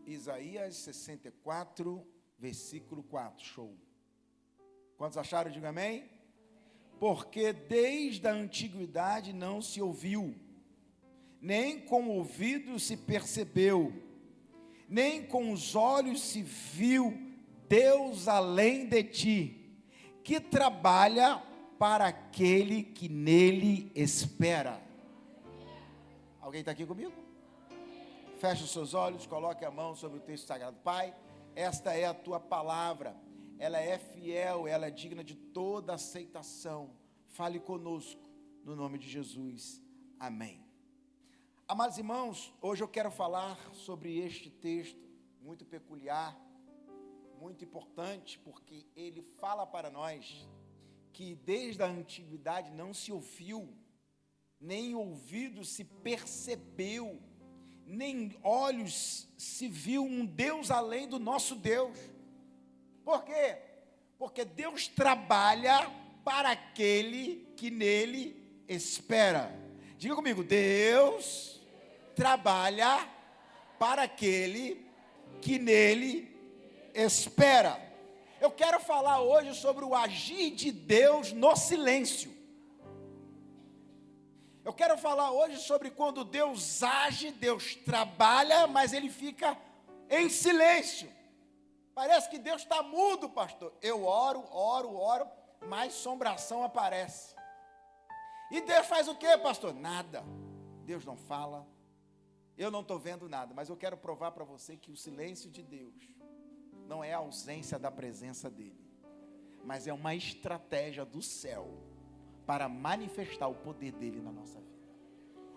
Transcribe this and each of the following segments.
Isaías 64, versículo 4. Show. Quantos acharam? Diga amém. Porque desde a antiguidade não se ouviu, nem com o ouvido se percebeu, nem com os olhos se viu Deus além de ti, que trabalha para aquele que nele espera. Alguém está aqui comigo? Feche os seus olhos, coloque a mão sobre o texto sagrado. Pai, esta é a tua palavra, ela é fiel, ela é digna de toda aceitação. Fale conosco, no nome de Jesus, amém. Amados irmãos, hoje eu quero falar sobre este texto, muito peculiar, muito importante, porque ele fala para nós, que desde a antiguidade não se ouviu, nem ouvido se percebeu, nem olhos se viu um Deus além do nosso Deus. Por quê? Porque Deus trabalha para aquele que nele espera. Diga comigo, Deus trabalha para aquele que nele espera. Eu quero falar hoje sobre o agir de Deus no silêncio. Eu quero falar hoje sobre quando Deus age, Deus trabalha, mas Ele fica em silêncio. Parece que Deus está mudo, pastor. Eu oro, mas assombração aparece. E Deus faz o quê, pastor? Nada. Deus não fala. Eu não estou vendo nada, mas eu quero provar para você que o silêncio de Deus não é a ausência da presença dEle, mas é uma estratégia do céu para manifestar o poder dEle na nossa vida.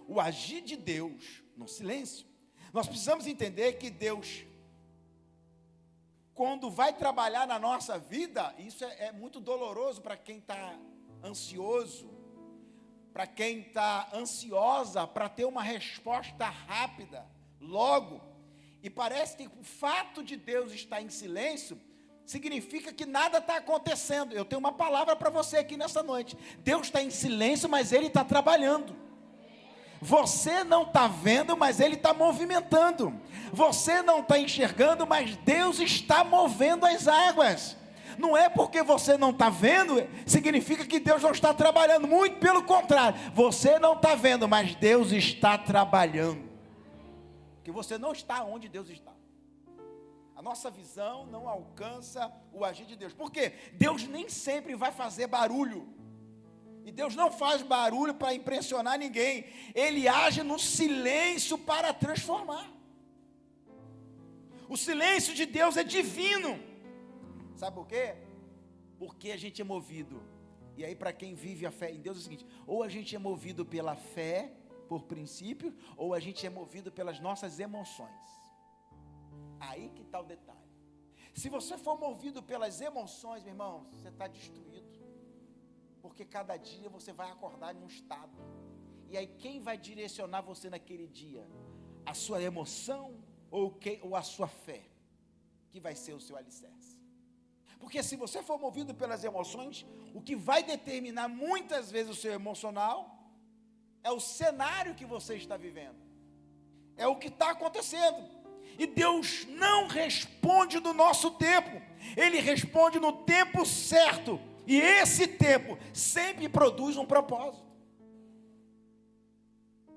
O agir de Deus no silêncio. Nós precisamos entender que Deus, quando vai trabalhar na nossa vida, isso é muito doloroso para quem está ansioso, para quem está ansiosa para ter uma resposta rápida, logo. E parece que o fato de Deus estar em silêncio significa que nada está acontecendo. Eu tenho uma palavra para você aqui nessa noite. Deus está em silêncio, mas Ele está trabalhando. Você não está vendo, mas Ele está movimentando. Você não está enxergando, mas Deus está movendo as águas. Não é porque você não está vendo, significa que Deus não está trabalhando. Muito pelo contrário, você não está vendo, mas Deus está trabalhando. Porque você não está onde Deus está. A nossa visão não alcança o agir de Deus. Por quê? Deus nem sempre vai fazer barulho. E Deus não faz barulho para impressionar ninguém. Ele age no silêncio para transformar. O silêncio de Deus é divino. Sabe por quê? Porque a gente é movido. E aí, para quem vive a fé em Deus, é o seguinte: ou a gente é movido pela fé, por princípio, ou a gente é movido pelas nossas emoções. Aí que está o detalhe. Se você for movido pelas emoções, meu irmão, você está destruído. Porque cada dia você vai acordar em um estado. E aí quem vai direcionar você naquele dia? A sua emoção ou a sua fé? Que vai ser o seu alicerce. Porque se você for movido pelas emoções, o que vai determinar muitas vezes o seu emocional é o cenário que você está vivendo. É o que está acontecendo. E Deus não responde no nosso tempo. Ele responde no tempo certo. E esse tempo sempre produz um propósito.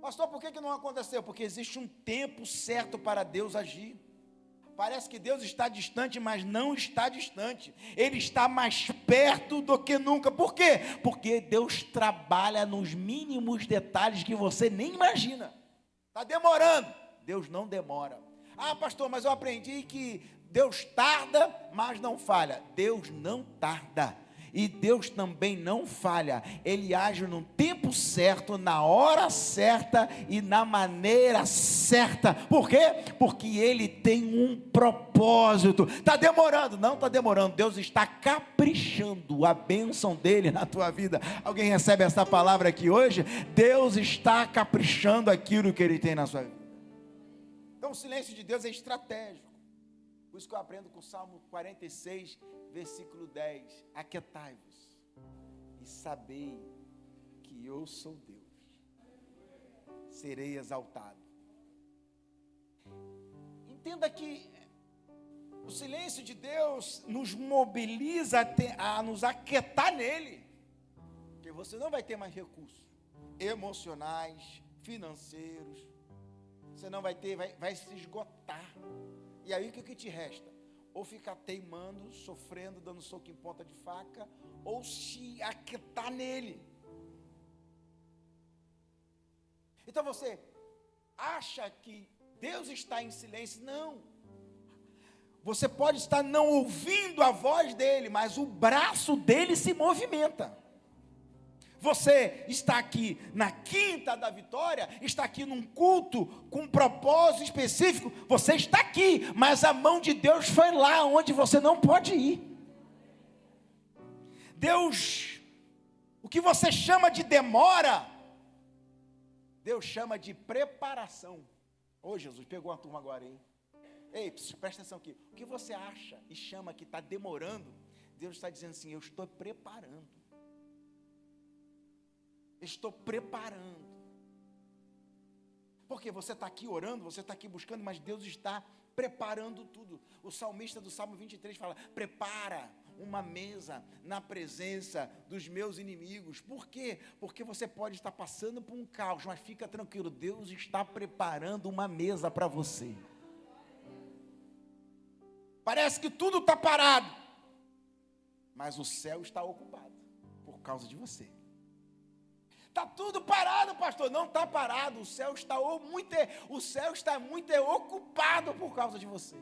Pastor, por que não aconteceu? Porque existe um tempo certo para Deus agir. Parece que Deus está distante, mas não está distante. Ele está mais perto do que nunca. Por quê? Porque Deus trabalha nos mínimos detalhes que você nem imagina. Está demorando. Deus não demora. Ah, pastor, mas eu aprendi que Deus tarda, mas não falha. Deus não tarda. E Deus também não falha. Ele age no tempo certo, na hora certa e na maneira certa. Por quê? Porque Ele tem um propósito. Está demorando? Não está demorando. Deus está caprichando a bênção dEle na tua vida. Alguém recebe essa palavra aqui hoje? Deus está caprichando aquilo que Ele tem na sua vida. Então o silêncio de Deus é estratégico. Por isso que eu aprendo com o Salmo 46, versículo 10. Aquietai-vos e sabei que eu sou Deus. Serei exaltado. entenda que o silêncio de Deus nos mobiliza a nos aquietar nele. Porque você não vai ter mais recursos emocionais, financeiros. Você não vai ter, vai se esgotar. E aí o que te resta? Ou ficar teimando, sofrendo, dando soco em ponta de faca, ou se aquietar nele. Então você acha que Deus está em silêncio? Não. Você pode estar não ouvindo a voz dele, mas o braço dele se movimenta. Você está aqui na Quinta da Vitória, está aqui num culto com um propósito específico, você está aqui, mas a mão de Deus foi lá onde você não pode ir. Deus, o que você chama de demora, Deus chama de preparação. Ô Jesus, pegou uma turma agora, hein? Ei, presta atenção aqui. O que você acha e chama que está demorando, Deus está dizendo assim, eu estou preparando. Estou preparando. Porque você está aqui orando, você está aqui buscando, mas Deus está preparando tudo. O salmista do Salmo 23 fala, prepara uma mesa na presença dos meus inimigos. Por quê? Porque você pode estar passando por um caos, mas fica tranquilo, Deus está preparando uma mesa para você. Parece que tudo está parado, mas o céu está ocupado por causa de você. Está tudo parado, pastor. Não está parado. O céu está muito ocupado por causa de você.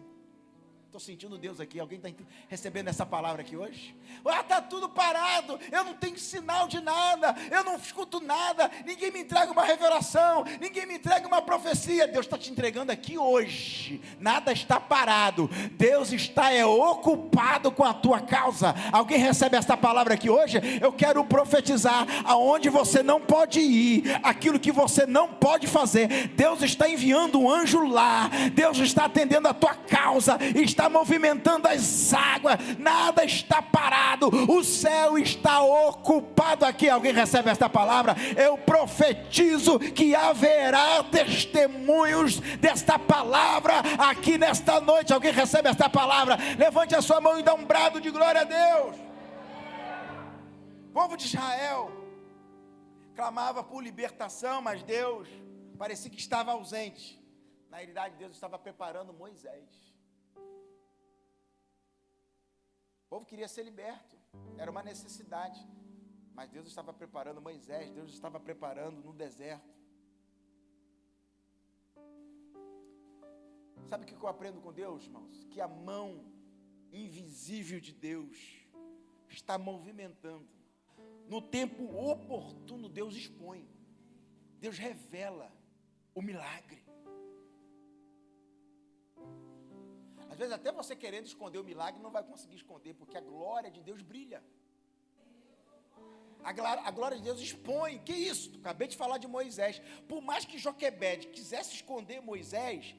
Estou sentindo Deus aqui. Alguém está recebendo essa palavra aqui hoje? Está tudo parado. Eu não tenho sinal de nada. Eu não escuto nada. Ninguém me entrega uma revelação. Ninguém me entrega uma profecia. Deus está te entregando aqui hoje. Nada está parado. Deus está ocupado com a tua causa. Alguém recebe essa palavra aqui hoje? Eu quero profetizar aonde você não pode ir. Aquilo que você não pode fazer. Deus está enviando um anjo lá. Deus está atendendo a tua causa. Está movimentando as águas, nada está parado, o céu está ocupado aqui. Alguém recebe esta palavra? Eu profetizo que haverá testemunhos desta palavra aqui nesta noite. Alguém recebe esta palavra? Levante a sua mão e dá um brado de glória a Deus. O povo de Israel clamava por libertação, mas Deus parecia que estava ausente. Na realidade, Deus estava preparando Moisés. O povo queria ser liberto, era uma necessidade, mas Deus estava preparando Moisés, Deus estava preparando no deserto. Sabe o que eu aprendo com Deus, irmãos? Que a mão invisível de Deus está movimentando. No tempo oportuno, Deus expõe, Deus revela o milagre. Às vezes até você querendo esconder o milagre não vai conseguir esconder, porque a glória de Deus brilha. A glória de Deus expõe. Que isso? Acabei de falar de Moisés. Por mais que Joquebede quisesse esconder Moisés,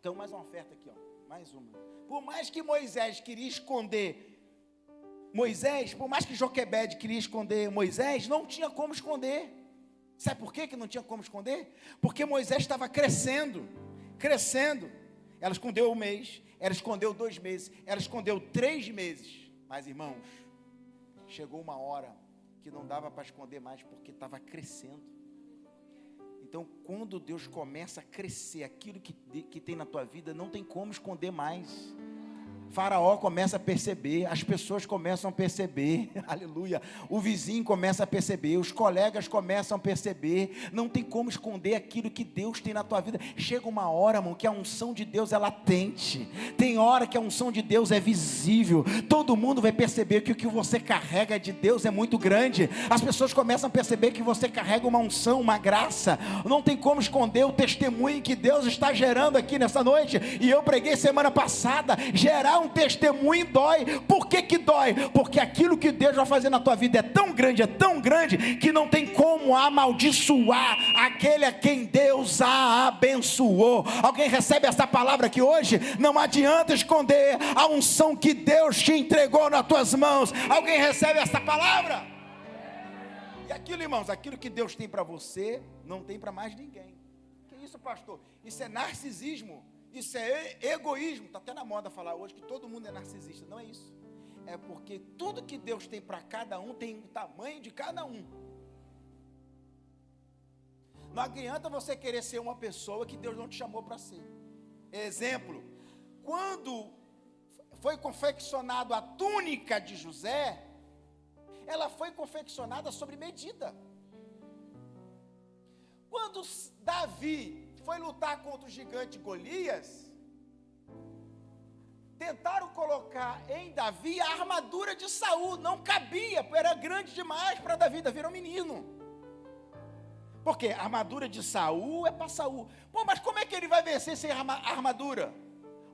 então mais uma oferta aqui, ó, mais uma. Por mais que Moisés queria esconder Moisés, por mais que Joquebede queria esconder Moisés, não tinha como esconder. Sabe por quê que não tinha como esconder? Porque Moisés estava crescendo. Ela escondeu 1 mês, ela escondeu 2 meses, ela escondeu 3 meses. Mas, irmãos, chegou uma hora que não dava para esconder mais, porque estava crescendo. Então, quando Deus começa a crescer, aquilo que tem na tua vida, não tem como esconder mais. Faraó começa a perceber, as pessoas começam a perceber, aleluia, o vizinho começa a perceber, os colegas começam a perceber, não tem como esconder aquilo que Deus tem na tua vida. Chega uma hora, irmão, que a unção de Deus é latente, tem hora que a unção de Deus é visível, todo mundo vai perceber que o que você carrega de Deus é muito grande, as pessoas começam a perceber que você carrega uma unção, uma graça, não tem como esconder o testemunho que Deus está gerando aqui nessa noite. E eu preguei semana passada, gerar um testemunho dói. Por que dói? Porque aquilo que Deus vai fazer na tua vida é tão grande, que não tem como amaldiçoar aquele a quem Deus a abençoou. Alguém recebe essa palavra aqui hoje? Não adianta esconder a unção que Deus te entregou nas tuas mãos. Alguém recebe essa palavra? E aquilo, irmãos, aquilo que Deus tem para você, não tem para mais ninguém. Que isso, pastor? Isso é narcisismo. Isso é egoísmo. Está até na moda falar hoje que todo mundo é narcisista. Não é isso. É porque tudo que Deus tem para cada um tem o tamanho de cada um. Não adianta você querer ser uma pessoa que Deus não te chamou para ser. Exemplo, quando foi confeccionado a túnica de José, ela foi confeccionada sobre medida. Quando Davi foi lutar contra o gigante Golias, tentaram colocar em Davi a armadura de Saul, não cabia, era grande demais para Davi. Davi era um menino. Porque a armadura de Saul é para Saul. Pô, mas como é que ele vai vencer sem armadura?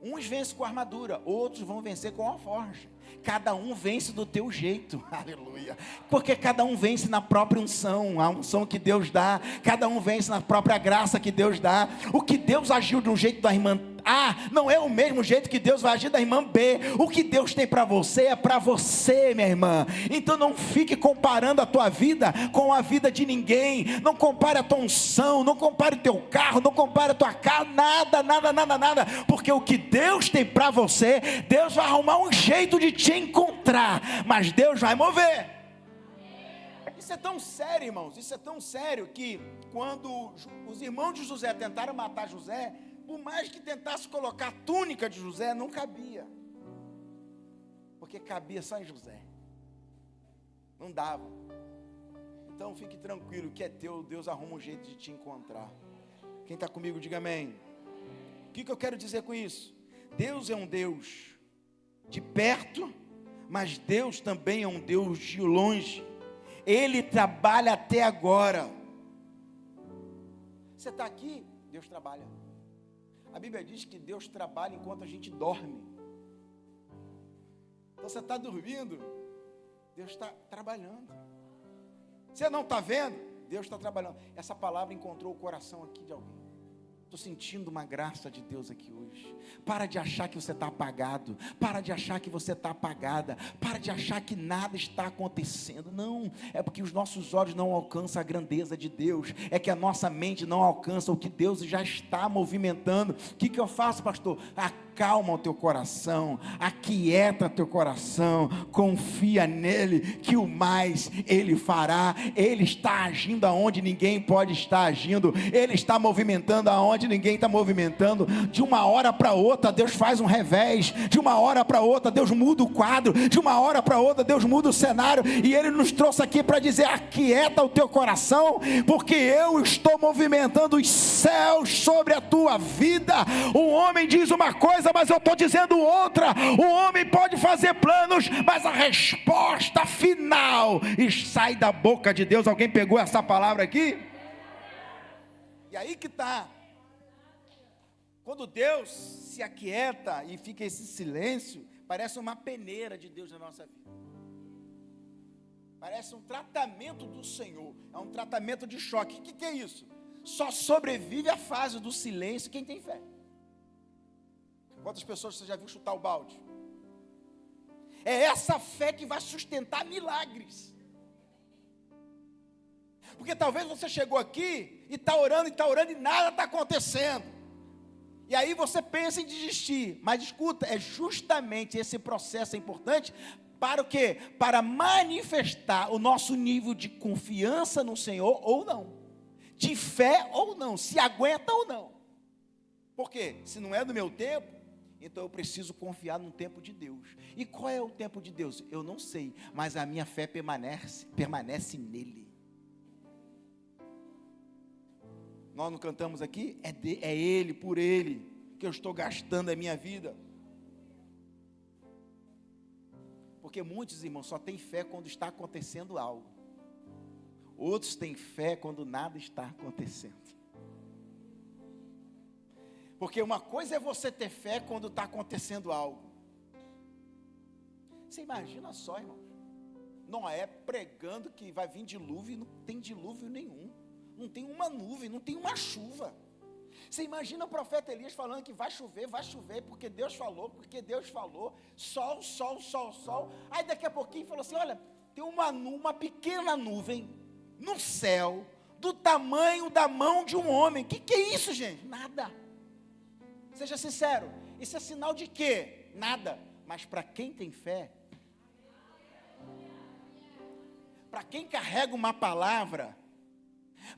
Uns vencem com armadura, outros vão vencer com alforja. Cada um vence do teu jeito, aleluia. Porque cada um vence na própria unção, a unção que Deus dá. Cada um vence na própria graça que Deus dá. O que Deus agiu de um jeito da irmã A, não é o mesmo jeito que Deus vai agir da irmã B. O que Deus tem para você é para você, minha irmã. Então não fique comparando a tua vida com a vida de ninguém. Não compare a tua unção, não compare o teu carro, não compare a tua casa, nada. Porque o que Deus tem para você, Deus vai arrumar um jeito de te encontrar, mas Deus vai mover. Isso é tão sério, irmãos, isso é tão sério que quando os irmãos de José tentaram matar José, por mais que tentasse colocar a túnica de José, não cabia, porque cabia só em José, não dava. Então fique tranquilo, o que é teu, Deus arruma um jeito de te encontrar. Quem está comigo, diga amém. O que eu quero dizer com isso? Deus é um Deus de perto, mas Deus também é um Deus de longe. Ele trabalha até agora. Você está aqui, Deus trabalha. A Bíblia diz que Deus trabalha enquanto a gente dorme. Então você está dormindo, Deus está trabalhando. Você não está vendo, Deus está trabalhando. Essa palavra encontrou o coração aqui de alguém. Estou sentindo uma graça de Deus aqui hoje. Para de achar que você está apagado. Para de achar que você está apagada. Para de achar que nada está acontecendo. Não, é porque os nossos olhos não alcançam a grandeza de Deus. É que a nossa mente não alcança o que Deus já está movimentando. O que eu faço, pastor? Acalma o teu coração, aquieta teu coração, confia nele, que o mais ele fará. Ele está agindo aonde ninguém pode estar agindo. Ele está movimentando aonde ninguém está movimentando. De uma hora para outra Deus faz um revés, de uma hora para outra Deus muda o quadro, de uma hora para outra Deus muda o cenário, e Ele nos trouxe aqui para dizer: aquieta o teu coração, porque eu estou movimentando os céus sobre a tua vida. O homem diz uma coisa, mas eu estou dizendo outra. O homem pode fazer planos, mas a resposta final sai da boca de Deus. Alguém pegou essa palavra aqui? E aí que está. Quando Deus se aquieta e fica esse silêncio, parece uma peneira de Deus na nossa vida. Parece um tratamento do Senhor. É um tratamento de choque. O que é isso? Só sobrevive a fase do silêncio quem tem fé. Quantas pessoas você já viu chutar o balde? É essa fé que vai sustentar milagres. Porque talvez você chegou aqui e está orando e nada está acontecendo. E aí você pensa em desistir. Mas escuta, é justamente esse processo importante para o quê? Para manifestar o nosso nível de confiança no Senhor ou não. De fé ou não. Se aguenta ou não. Por quê? Se não é do meu tempo, então eu preciso confiar no tempo de Deus. E qual é o tempo de Deus? Eu não sei, mas a minha fé permanece nele. Nós não cantamos aqui? É Ele, por Ele, que eu estou gastando a minha vida. Porque muitos, irmãos, só têm fé quando está acontecendo algo. Outros têm fé quando nada está acontecendo. Porque uma coisa é você ter fé quando está acontecendo algo. Você imagina só, irmão. Noé pregando que vai vir dilúvio, e não tem dilúvio nenhum. Não tem uma nuvem, não tem uma chuva. Você imagina o profeta Elias falando que vai chover, porque Deus falou, sol. Aí daqui a pouquinho falou assim: olha, tem uma pequena nuvem no céu, do tamanho da mão de um homem. Que é isso, gente? Nada. Seja sincero, isso é sinal de quê? Nada. Mas para quem tem fé, para quem carrega uma palavra,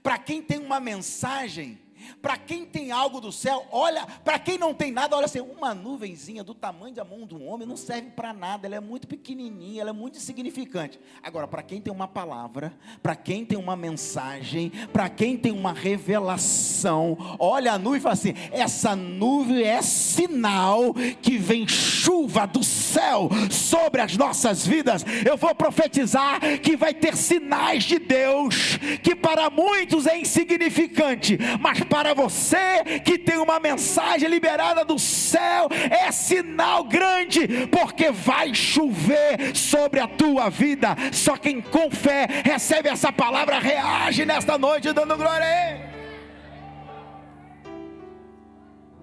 para quem tem uma mensagem, para quem tem algo do céu, olha, para quem não tem nada, olha assim, uma nuvenzinha do tamanho da mão de um homem não serve para nada, ela é muito pequenininha, ela é muito insignificante. Agora, para quem tem uma palavra, para quem tem uma mensagem, para quem tem uma revelação, olha a nuvem e fala assim, essa nuvem é sinal que vem chuva do céu sobre as nossas vidas. Eu vou profetizar que vai ter sinais de Deus, que para muitos é insignificante, mas para você que tem uma mensagem liberada do céu, é sinal grande, porque vai chover sobre a tua vida. Só quem com fé recebe essa palavra, reage nesta noite dando glória a Ele.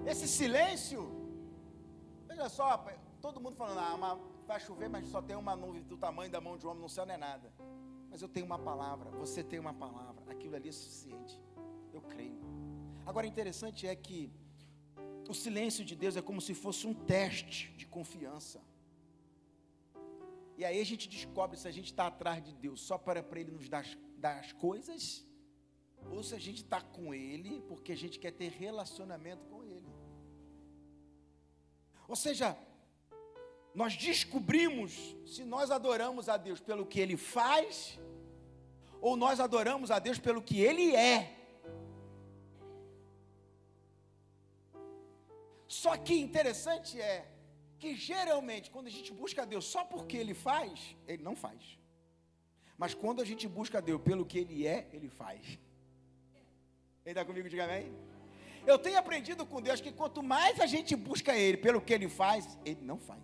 Esse silêncio, veja só, todo mundo falando, vai chover, mas só tem uma nuvem do tamanho da mão de um homem no céu, não é nada. Mas eu tenho uma palavra, você tem uma palavra, aquilo ali é suficiente, eu creio. Agora, interessante é que o silêncio de Deus é como se fosse um teste de confiança. E aí a gente descobre se a gente está atrás de Deus só para Ele nos dar as coisas, ou se a gente está com Ele porque a gente quer ter relacionamento com Ele. Ou seja, nós descobrimos se nós adoramos a Deus pelo que Ele faz, ou nós adoramos a Deus pelo que Ele é. Só que interessante é que geralmente quando a gente busca a Deus só porque Ele faz, Ele não faz. Mas quando a gente busca a Deus pelo que Ele é, Ele faz. Ele está comigo, diga amém? Eu tenho aprendido com Deus que quanto mais a gente busca Ele pelo que Ele faz, Ele não faz.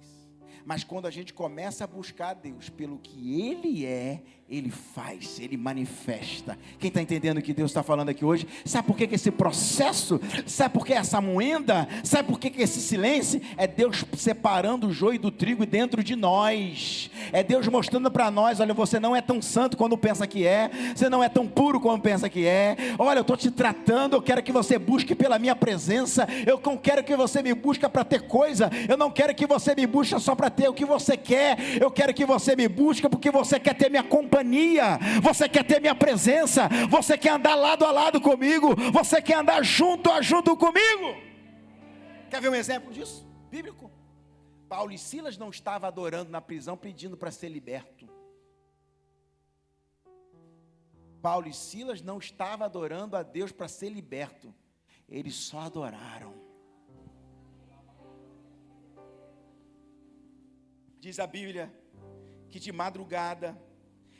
Mas quando a gente começa a buscar a Deus pelo que Ele é, Ele faz, Ele manifesta. Quem está entendendo o que Deus está falando aqui hoje? Sabe por que esse processo? Sabe por que essa moenda? Sabe por que esse silêncio? É Deus separando o joio do trigo dentro de nós. É Deus mostrando para nós, olha, você não é tão santo quando pensa que é. Você não é tão puro como pensa que é. Olha, eu estou te tratando, eu quero que você busque pela minha presença. Eu não quero que você me busque para ter coisa. Eu não quero que você me busque só para ter o que você quer. Eu quero que você me busque porque você quer ter minha companhia, você quer ter minha presença, você quer andar lado a lado comigo, você quer andar junto a junto comigo. Quer ver um exemplo disso? Bíblico. Paulo e Silas não estavam adorando na prisão pedindo para ser liberto. Paulo e Silas não estavam adorando a Deus para ser liberto. Eles só adoraram. Diz a Bíblia que de madrugada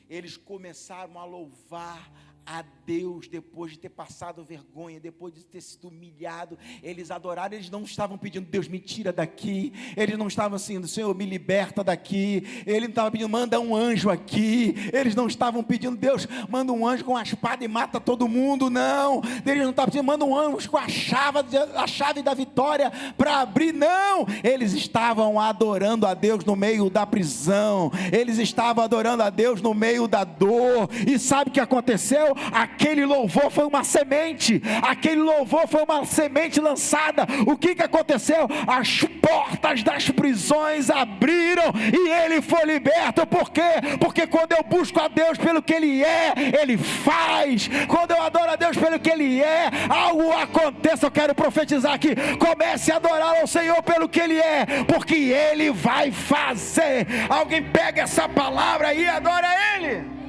eles começaram a louvar a Deus, depois de ter passado vergonha, depois de ter sido humilhado. Eles adoraram, eles não estavam pedindo, Deus me tira daqui, eles não estavam assim, Senhor me liberta daqui, ele não estava pedindo, manda um anjo aqui, eles não estavam pedindo, Deus manda um anjo com a espada e mata todo mundo, não, eles não estavam pedindo, manda um anjo com a chave da vitória para abrir, não, eles estavam adorando a Deus no meio da prisão, eles estavam adorando a Deus no meio da dor. E sabe o que aconteceu? Aquele louvor foi uma semente, aquele louvor foi uma semente lançada. O que aconteceu? As portas das prisões abriram e ele foi liberto. Por quê? Porque quando eu busco a Deus pelo que Ele é, Ele faz. Quando eu adoro a Deus pelo que Ele é, algo acontece. Eu quero profetizar aqui, comece a adorar ao Senhor pelo que Ele é, porque Ele vai fazer. Alguém pega essa palavra e adora Ele.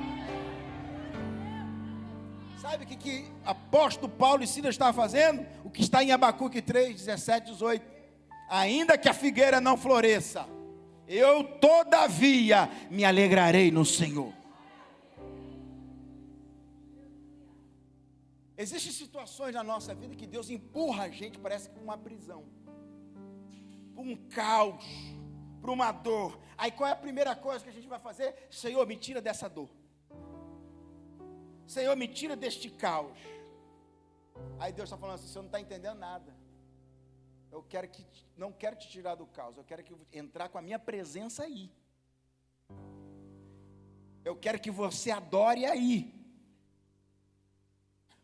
Sabe o que apóstolo Paulo e Silas estavam fazendo? O que está em Abacuque 3, 17, 18. Ainda que a figueira não floresça, eu todavia me alegrarei no Senhor. Existem situações na nossa vida que Deus empurra a gente, parece que para uma prisão, para um caos, para uma dor. Aí qual é a primeira coisa que a gente vai fazer? Senhor, me tira dessa dor. Senhor, me tira deste caos. Aí Deus está falando assim, você não está entendendo nada. Não quero te tirar do caos, eu quero entrar com a minha presença aí. Eu quero que você adore aí.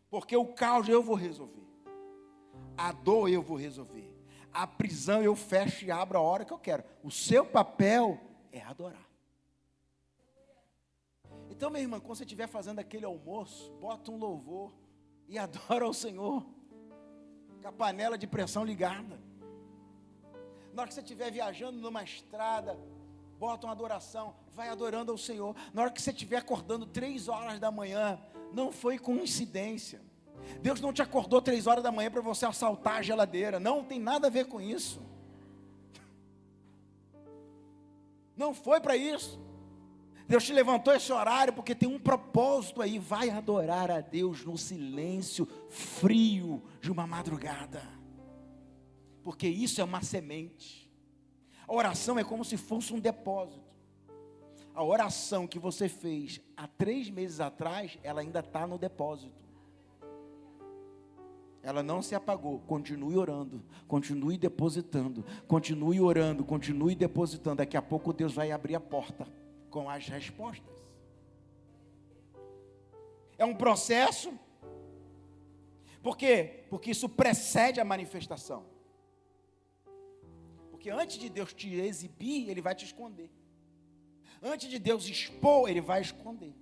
Porque o caos eu vou resolver. A dor eu vou resolver. A prisão eu fecho e abro a hora que eu quero. O seu papel é adorar. Então, minha irmã, quando você estiver fazendo aquele almoço, bota um louvor e adora ao Senhor, com a panela de pressão ligada. Na hora que você estiver viajando numa estrada, bota uma adoração, vai adorando ao Senhor. Na hora que você estiver acordando 3 horas da manhã, não foi coincidência. Deus não te acordou 3 horas da manhã para você assaltar a geladeira. Não tem nada a ver com isso. Não foi para isso. Deus te levantou esse horário porque tem um propósito aí. Vai adorar a Deus no silêncio frio de uma madrugada. Porque isso é uma semente. A oração é como se fosse um depósito. A oração que você fez há 3 meses atrás, ela ainda está no depósito. Ela não se apagou. Continue orando, continue depositando, continue orando, continue depositando. Daqui a pouco Deus vai abrir a porta com as respostas. É um processo. Por quê? Porque isso precede a manifestação. Porque antes de Deus te exibir, Ele vai te esconder. Antes de Deus expor, Ele vai esconder.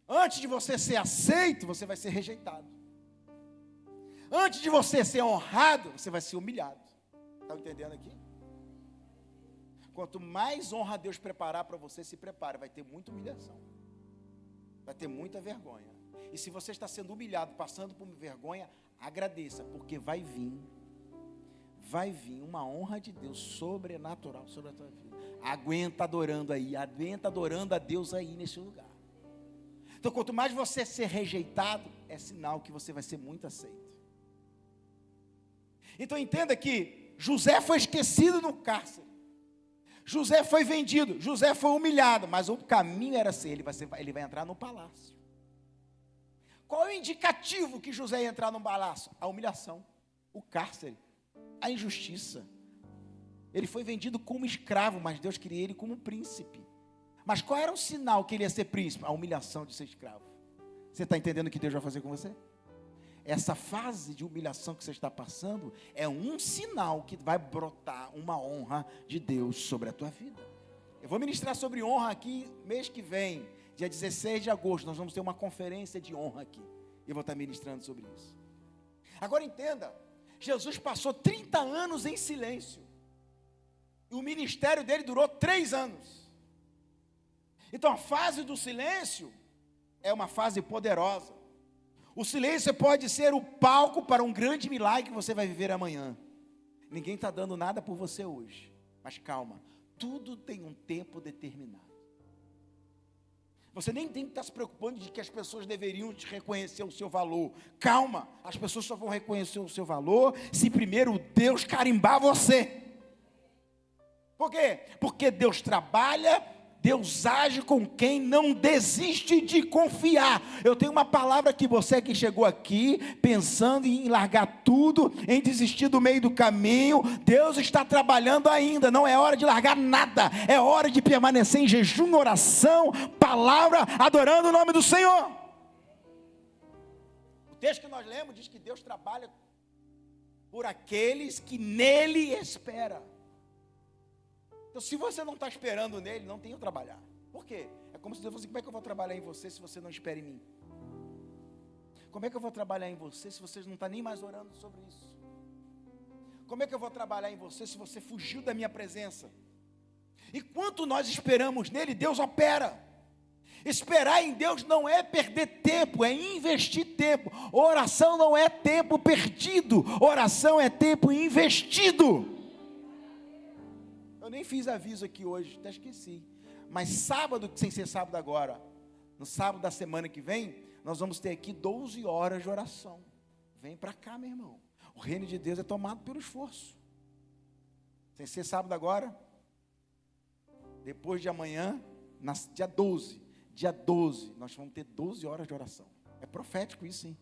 Antes de você ser aceito, você vai ser rejeitado. Antes de você ser honrado, você vai ser humilhado. Está entendendo aqui? Quanto mais honra Deus preparar para você, se prepare, vai ter muita humilhação. Vai ter muita vergonha. E se você está sendo humilhado, passando por vergonha, agradeça, porque vai vir uma honra de Deus sobrenatural sobre a tua vida. Aguenta adorando aí, aguenta adorando a Deus aí nesse lugar. Então, quanto mais você ser rejeitado, é sinal que você vai ser muito aceito. Então, entenda que José foi esquecido no cárcere. José foi vendido, José foi humilhado, mas o caminho era ser, ele vai entrar no palácio. Qual é o indicativo que José ia entrar no palácio? A humilhação, o cárcere, a injustiça. Ele foi vendido como escravo, mas Deus queria ele como príncipe. Mas qual era o sinal que ele ia ser príncipe? A humilhação de ser escravo. Você está entendendo o que Deus vai fazer com você? Essa fase de humilhação que você está passando é um sinal que vai brotar uma honra de Deus sobre a tua vida. Eu vou ministrar sobre honra aqui mês que vem, dia 16 de agosto, nós vamos ter uma conferência de honra aqui. Eu vou estar ministrando sobre isso. Agora entenda, Jesus passou 30 anos em silêncio. E o ministério dele durou 3 anos. Então a fase do silêncio é uma fase poderosa. O silêncio pode ser o palco para um grande milagre que você vai viver amanhã. Ninguém está dando nada por você hoje. Mas calma, tudo tem um tempo determinado. Você nem tem que estar se preocupando de que as pessoas deveriam te reconhecer o seu valor. Calma, as pessoas só vão reconhecer o seu valor se primeiro Deus carimbar você. Por quê? Porque Deus trabalha, Deus age com quem não desiste de confiar. Eu tenho uma palavra que você que chegou aqui pensando em largar tudo, em desistir do meio do caminho, Deus está trabalhando ainda, não é hora de largar nada, é hora de permanecer em jejum, oração, palavra, adorando o nome do Senhor. O texto que nós lemos diz que Deus trabalha por aqueles que nele esperam. Então, se você não está esperando nele, não tem o trabalhar. Por quê? É como se Deus fosse, como é que eu vou trabalhar em você se você não espera em mim? Como é que eu vou trabalhar em você se você não está nem mais orando sobre isso? Como é que eu vou trabalhar em você se você fugiu da minha presença? E quanto nós esperamos nele, Deus opera. Esperar em Deus não é perder tempo, é investir tempo. Oração não é tempo perdido, oração é tempo investido. Eu nem fiz aviso aqui hoje, até esqueci. Mas sábado, sem ser sábado agora, no sábado da semana que vem, nós vamos ter aqui 12 horas de oração. Vem para cá, meu irmão. O reino de Deus é tomado pelo esforço. Sem ser sábado agora, depois de amanhã, dia 12, nós vamos ter 12 horas de oração. É profético isso, hein?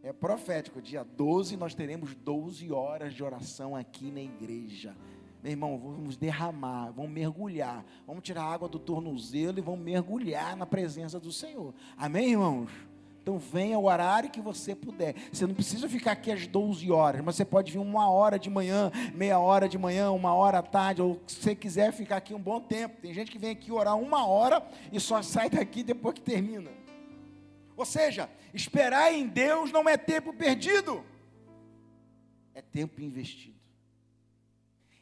É profético. Dia 12 nós teremos 12 horas de oração aqui na igreja. Meu irmão, vamos derramar, vamos mergulhar, vamos tirar a água do tornozelo e vamos mergulhar na presença do Senhor. Amém, irmãos? Então venha o horário que você puder. Você não precisa ficar aqui às 12 horas, mas você pode vir 1 hora de manhã, meia hora de manhã, 1 hora à tarde, ou se você quiser ficar aqui um bom tempo. Tem gente que vem aqui orar 1 hora e só sai daqui depois que termina. Ou seja, esperar em Deus não é tempo perdido, é tempo investido.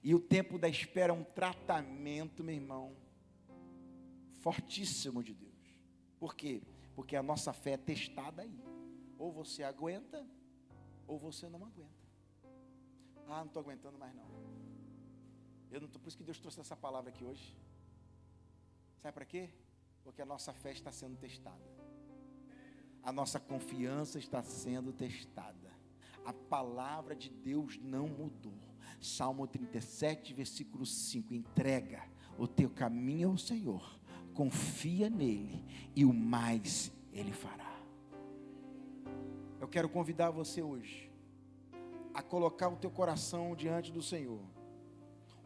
E o tempo da espera é um tratamento, meu irmão, fortíssimo de Deus. Por quê? Porque a nossa fé é testada aí. Ou você aguenta, ou você não aguenta. Ah, não estou aguentando mais não. Por isso que Deus trouxe essa palavra aqui hoje. Sabe para quê? Porque a nossa fé está sendo testada. A nossa confiança está sendo testada. A palavra de Deus não mudou. Salmo 37, versículo 5. Entrega o teu caminho ao Senhor. Confia nele e o mais ele fará. Eu quero convidar você hoje a colocar o teu coração diante do Senhor.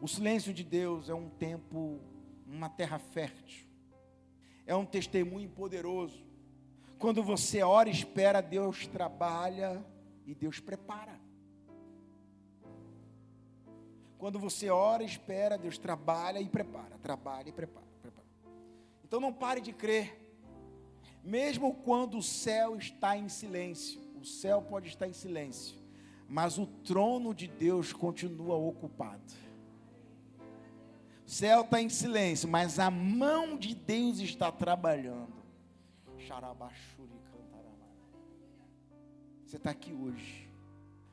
O silêncio de Deus é um tempo, uma terra fértil. É um testemunho poderoso. Quando você ora e espera, Deus trabalha e Deus prepara. Quando você ora e espera, Deus trabalha e prepara. Trabalha e prepara. Então não pare de crer. Mesmo quando o céu está em silêncio. O céu pode estar em silêncio, mas o trono de Deus continua ocupado. O céu está em silêncio, mas a mão de Deus está trabalhando. Você está aqui hoje,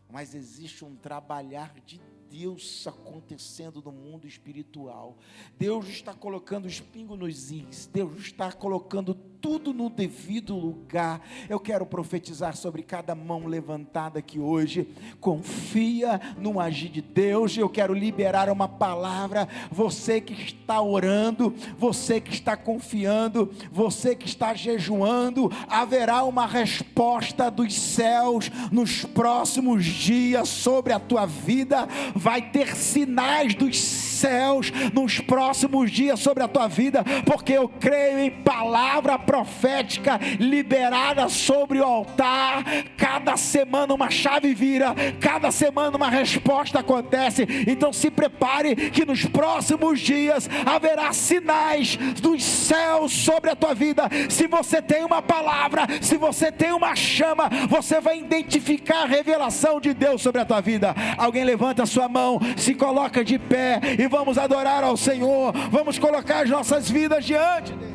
mas existe um trabalhar de Deus acontecendo no mundo espiritual. Deus está colocando os pingos nos is. Deus está colocando tudo no devido lugar. Eu quero profetizar sobre cada mão levantada aqui hoje. Confia no agir de Deus. Eu quero liberar uma palavra. Você que está orando, você que está confiando, você que está jejuando, haverá uma resposta dos céus nos próximos dias sobre a tua vida. Vai ter sinais dos céus nos próximos dias sobre a tua vida, porque eu creio em palavra profética liberada sobre o altar. Cada semana uma chave vira, cada semana uma resposta acontece. Então se prepare que nos próximos dias haverá sinais dos céus sobre a tua vida. Se você tem uma palavra, se você tem uma chama, você vai identificar a revelação de Deus sobre a tua vida. Alguém levanta a sua mão, se coloca de pé e vamos adorar ao Senhor. Vamos colocar as nossas vidas diante dele.